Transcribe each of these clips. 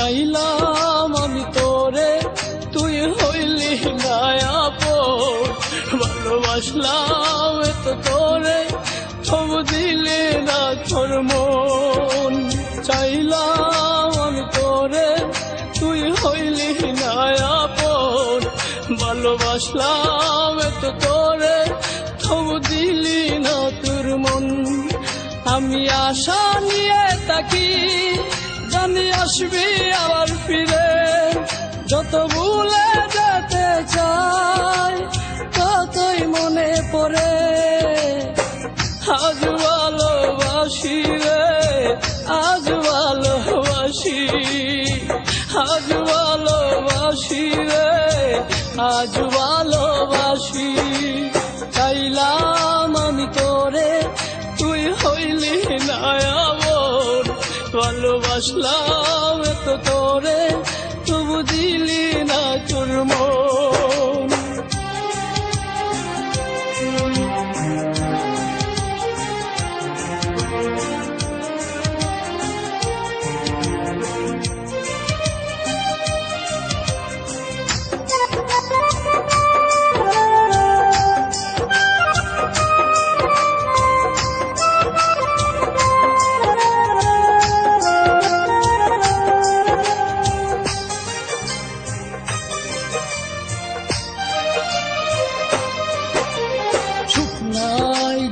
চাইলাম আমি তোরে, তুই হইলি না আপন। ভালোবাসলাম এত তোরে, তবু দিলি না তোর মন। চাইলাম আমি তোরে, তুই হইলি না আপন। ভালোবাসলাম এত তোরে, তবু দিলি না তোর মন। আমি আশা নিয়ে থাকি, জানি আসবি আবার ফিরে। যত ভুলে যেতে চাই, ততই মনে পড়ে। আজ ভালোবাসি রে, আজ ভালোবাসি, আজ ভালোবাসি রে, আজ ভালোবাসি। চাইলাম আমি তোরে, তুই হইলি না আপন। ভালোবাসলাম এত তোরে, তবু দিলি না তোর মন।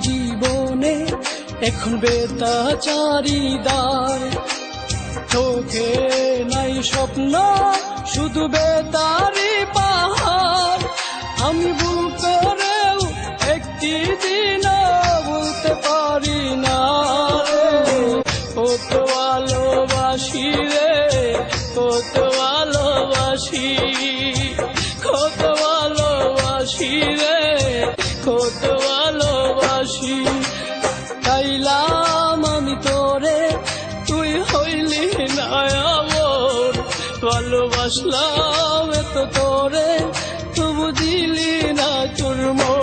জীবনে এখন বেতাচারিদায়, চোখে নাই স্বপ্ন, শুধু বেতারি পাহাড়। আমি ভুল করেও একটি দিনও বলতে পারি না রে, কত ভালোবাসি রে, কত ভালোবাসি, কত ভালোবাসি রে, কত ভালোবাসি। চাইলাম আমি তোরে, তুই হইলি না আপন। ভালোবাসলাম এত তোরে, তবু দিলি না তোর মন।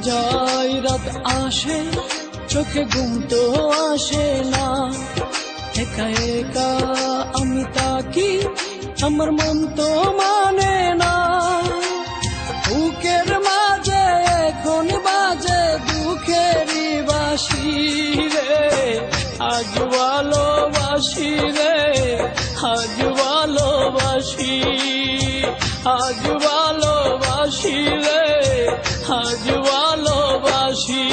যায় রাত আসে, চোখে ঘুম তো আসে না। একা একা আমি তাকি, আমার মন তো মানে না। বুকের মাঝে এখন বাজে দুঃখেরই বাঁশি রে। আজ ভালোবাসি রে, আজ ভালোবাসি, আজ ভালোবাসি রে, আজ ভালোবাসি।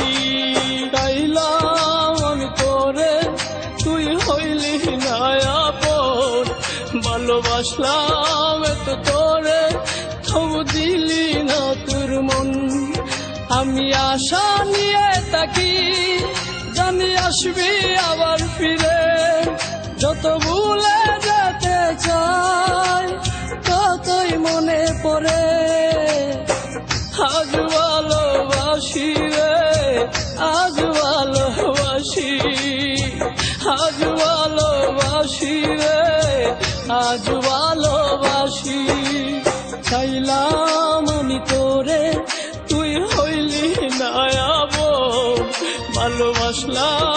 চাইলাম আমি তোরে, তুই হইলি না আপন। ভালোবাসলাম এত তোরে, তবু দিলি না তোর মন। আমি আশা নিয়ে থাকি, জানি আসবি আবার ফিরে। যত ভুলে যেতে চাই, ততই মনে পড়ে। আজ ভালোবাসি রে, আজ ভালোবাসি, আজ ভালোবাসি রে, আজ ভালোবাসি। চাইলাম আমি তোরে, তুই হইলি না আপন। ভালোবাসলাম